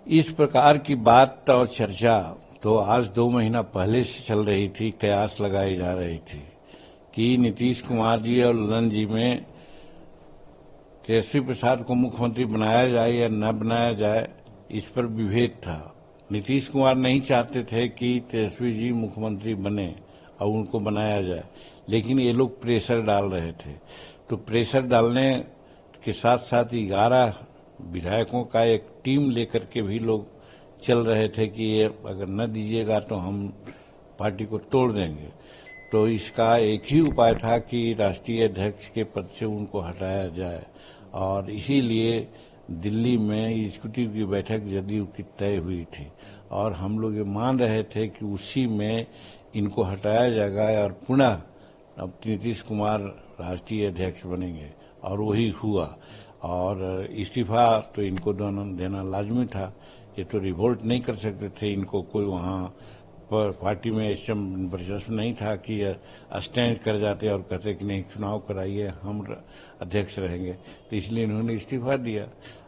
इस प्रकार की बात और चर्चा तो आज 2 महीना पहले से चल रही थी, कयास लगाई जा रही थी कि नीतीश कुमार जी और ललन जी में तेजस्वी प्रसाद को मुख्यमंत्री बनाया जाए या न बनाया जाए, इस पर विभेद था। नीतीश कुमार नहीं चाहते थे कि तेजस्वी जी मुख्यमंत्री बने और उनको बनाया जाए, लेकिन ये लोग प्रेशर डाल रहे थे। तो प्रेशर डालने के साथ साथ 11 विधायकों का एक टीम लेकर के भी लोग चल रहे थे कि ये अगर न दीजिएगा तो हम पार्टी को तोड़ देंगे। तो इसका एक ही उपाय था कि राष्ट्रीय अध्यक्ष के पद से उनको हटाया जाए, और इसीलिए दिल्ली में एग्जीक्यूटिव की बैठक जदयू की तय हुई थी और हम लोग ये मान रहे थे कि उसी में इनको हटाया जाएगा और पुनः अब नीतीश कुमार राष्ट्रीय अध्यक्ष बनेंगे, और वही हुआ। और इस्तीफा तो इनको देना लाजमी था। ये तो रिवोल्ट नहीं कर सकते थे, इनको कोई वहाँ पर पार्टी में ऐसा वर्चस्व नहीं था कि स्टैंड कर जाते और कहते कि नहीं चुनाव कराइए, हम अध्यक्ष रहेंगे। तो इसलिए इन्होंने इस्तीफा दिया।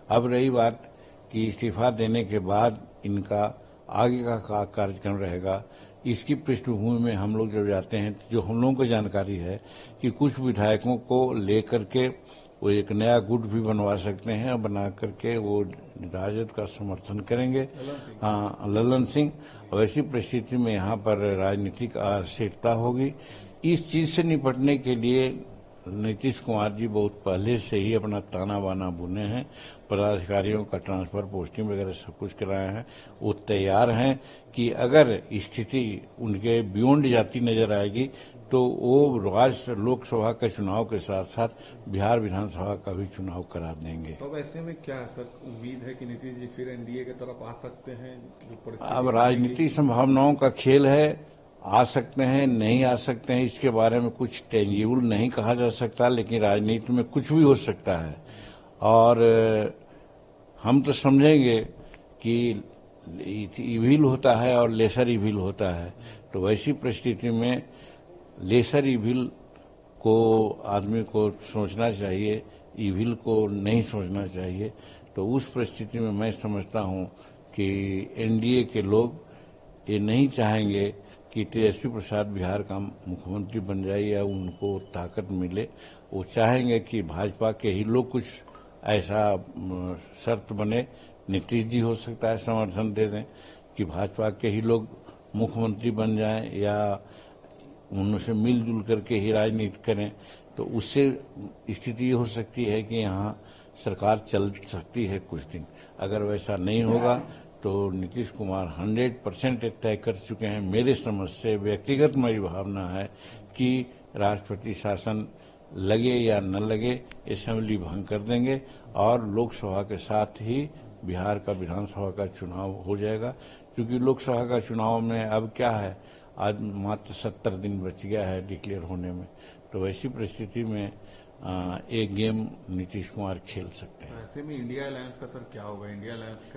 अब रही बात कि इस्तीफा देने के बाद इनका आगे का कार्यक्रम रहेगा, इसकी पृष्ठभूमि में हम लोग जब जाते हैं तो जो हम लोगों को जानकारी है कि कुछ विधायकों को लेकर के वो एक नया गुट भी बनवा सकते हैं और बना करके वो राजद का समर्थन करेंगे। हाँ, ललन सिंह। और ऐसी परिस्थिति में यहाँ पर राजनीतिक अस्थिरता होगी। इस चीज से निपटने के लिए नीतीश कुमार जी बहुत पहले से ही अपना ताना बाना बुने हैं, पदाधिकारियों का ट्रांसफर पोस्टिंग वगैरह सब कुछ कराए हैं। वो तैयार हैं कि अगर स्थिति उनके बियॉन्ड जाती नजर आएगी तो वो राज्य लोकसभा के चुनाव के साथ साथ बिहार विधानसभा का भी चुनाव करा देंगे। तो ऐसे में क्या सर उम्मीद है कि नीतीश जी फिर एनडीए की तरफ आ सकते हैं? अब राजनीतिक संभावनाओं का खेल है, आ सकते हैं नहीं आ सकते हैं, इसके बारे में कुछ टेंजिबल नहीं कहा जा सकता, लेकिन राजनीति में कुछ भी हो सकता है। और हम तो समझेंगे कि इविल होता है और लेसर इविल होता है। तो वैसी परिस्थिति में लेसर इविल को आदमी को सोचना चाहिए, इविल को नहीं सोचना चाहिए। तो उस परिस्थिति में मैं समझता हूं कि एनडीए के लोग ये नहीं चाहेंगे कि तेजस्वी प्रसाद बिहार का मुख्यमंत्री बन जाए या उनको ताकत मिले। वो चाहेंगे कि भाजपा के ही लोग कुछ ऐसा शर्त बने, नीतीश जी हो सकता है समर्थन दे दें कि भाजपा के ही लोग मुख्यमंत्री बन जाएं या उनसे मिलजुल करके ही राजनीति करें। तो उससे स्थिति हो सकती है कि यहाँ सरकार चल सकती है कुछ दिन। अगर वैसा नहीं होगा तो नीतीश कुमार 100% तय कर चुके हैं। मेरे समझ से व्यक्तिगत मेरी भावना है कि राष्ट्रपति शासन लगे या न लगे असेंबली भंग कर देंगे और लोकसभा के साथ ही बिहार का विधानसभा का चुनाव हो जाएगा। क्योंकि लोकसभा का चुनाव में अब क्या है, आज मात्र 70 दिन बच गया है डिक्लेयर होने में। तो वैसी परिस्थिति में एक गेम नीतीश कुमार खेल सकते हैं। ऐसे में इंडिया अलायंस का सर क्या होगा?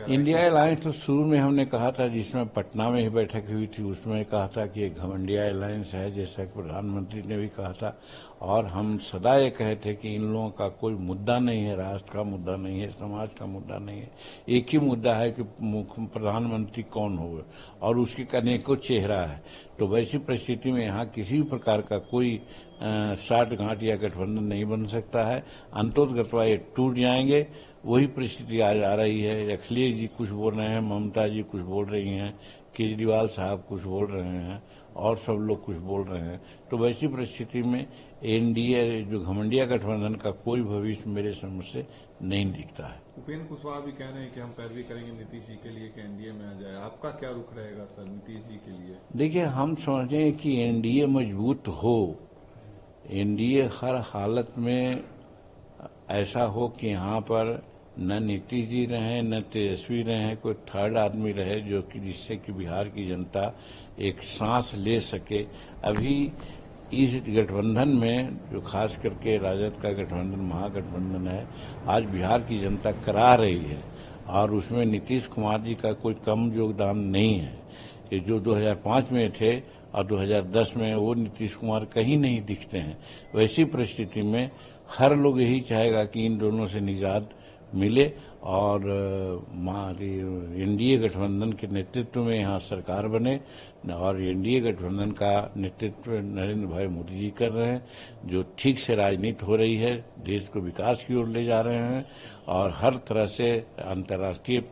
इंडिया अलायंस तो शुरू में हमने कहा था, जिसमें पटना में ही बैठक हुई थी, उसमें कहा था कि एक घमंडिया अलायंस है, जैसा कि प्रधानमंत्री ने भी कहा था। और हम सदा ये कहे थे कि इन लोगों का कोई मुद्दा नहीं है, राष्ट्र का मुद्दा नहीं है, समाज का मुद्दा नहीं है। एक ही मुद्दा है कि प्रधानमंत्री कौन हो, और उसके अनेकों चेहरा है। तो वैसी परिस्थिति में यहाँ किसी भी प्रकार का कोई साठगांठ या गठबंधन नहीं बन सकता है। अंतोतगत्वा ये टूट जाएंगे। वही परिस्थिति आज आ रही है। अखिलेश जी कुछ बोल रहे हैं, ममता जी कुछ बोल रही हैं, केजरीवाल साहब कुछ बोल रहे हैं और सब लोग कुछ बोल रहे हैं। तो वैसी परिस्थिति में एनडीए जो घमंडिया गठबंधन का कोई भविष्य मेरे समझ से नहीं दिखता है। उपेंद्र कुशवाहा भी कह रहे हैं कि हम पैरवी करेंगे नीतीश जी के लिए कि एनडीए में आ जाए। आपका क्या रुख रहेगा सर नीतीश जी के लिए? देखिए, हम समझते हैं कि एनडीए मजबूत हो, एनडीए हर हालत में ऐसा हो कि यहाँ पर न नीतीश जी रहे न तेजस्वी रहे, कोई थर्ड आदमी रहे जो कि जिससे कि बिहार की जनता एक सांस ले सके। अभी इस गठबंधन में जो खास करके राजद का गठबंधन महागठबंधन है, आज बिहार की जनता करा रही है और उसमें नीतीश कुमार जी का कोई कम योगदान नहीं है। ये जो 2005 में थे और 2010 में वो नीतीश कुमार कहीं नहीं दिखते हैं। वैसी परिस्थिति में हर लोग यही चाहेगा कि इन दोनों से निजात मिले और हमारी एनडीए गठबंधन के नेतृत्व में यहाँ सरकार बने और एनडीए गठबंधन का नेतृत्व नरेंद्र भाई मोदी जी कर रहे हैं, जो ठीक से राजनीति हो रही है, देश को विकास की ओर ले जा रहे हैं और हर तरह से अंतर्राष्ट्रीय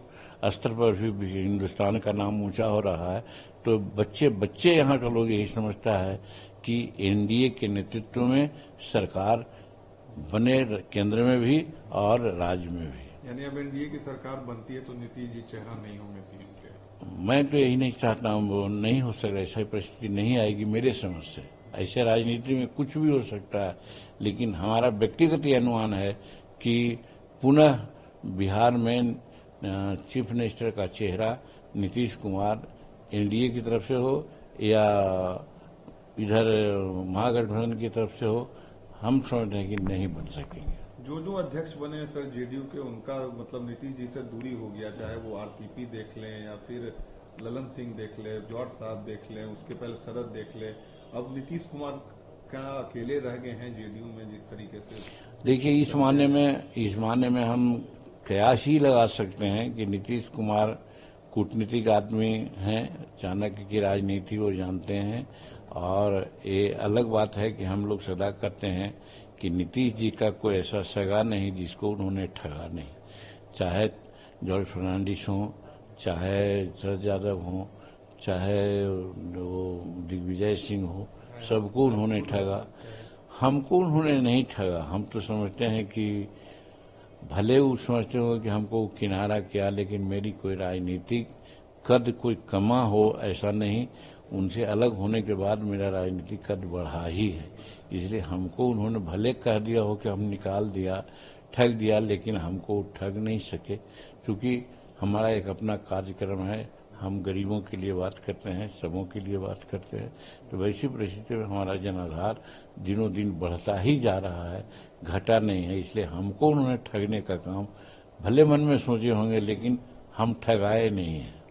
स्तर पर भी हिंदुस्तान का नाम ऊंचा हो रहा है। तो बच्चे यहाँ का लोग यही समझता है कि एनडीए के नेतृत्व में सरकार बने, केंद्र में भी और राज्य में भी। यानी अब एनडीए की सरकार बनती है तो नीतीश जी चेहरा नहीं होंगे सीएम के? मैं तो यही नहीं चाहता हूँ, वो नहीं हो सकता, ऐसी परिस्थिति नहीं आएगी मेरे समझ से। ऐसे राजनीति में कुछ भी हो सकता है, लेकिन हमारा व्यक्तिगत ये अनुमान है कि पुनः बिहार में चीफ मिनिस्टर का चेहरा नीतीश कुमार एनडीए की तरफ से हो या इधर महागठबंधन की तरफ से हो, हम समझते हैं कि नहीं बन सकेंगे। जो अध्यक्ष बने सर जेडीयू के, उनका मतलब नीतीश जी से दूरी हो गया, चाहे वो आरसीपी देख लें या फिर ललन सिंह देख लें, जॉर्ज साहब देख लें, उसके पहले शरद देख लें, अब नीतीश कुमार क्या अकेले रह गए हैं जेडीयू में जिस तरीके से? देखिए, इस मायने में हम कयास ही लगा सकते हैं कि नीतीश कुमार कूटनीतिक आदमी हैं, चाणक्य की राजनीति वो जानते हैं। और ये अलग बात है कि हम लोग सदा कहते हैं कि नीतीश जी का कोई ऐसा सगा नहीं जिसको उन्होंने ठगा नहीं, चाहे जॉर्ज फर्नांडिस हो, चाहे शरद यादव हो, चाहे वो दिग्विजय सिंह हो, सबको उन्होंने ठगा। हमको उन्होंने नहीं ठगा। हम तो समझते हैं कि भले वो समझते हो कि हमको किनारा किया, लेकिन मेरी कोई राजनीतिक कद कोई कमा हो ऐसा नहीं। उनसे अलग होने के बाद मेरा राजनीतिक कद बढ़ा ही है। इसलिए हमको उन्होंने भले कह दिया हो कि हम निकाल दिया, ठग दिया, लेकिन हमको ठग नहीं सके, क्योंकि हमारा एक अपना कार्यक्रम है। हम गरीबों के लिए बात करते हैं, सबों के लिए बात करते हैं। तो वैसी परिस्थिति में हमारा जनाधार दिनों दिन बढ़ता ही जा रहा है, घटा नहीं है। इसलिए हमको उन्होंने ठगने का काम भले मन में सोचे होंगे, लेकिन हम ठगाए नहीं हैं।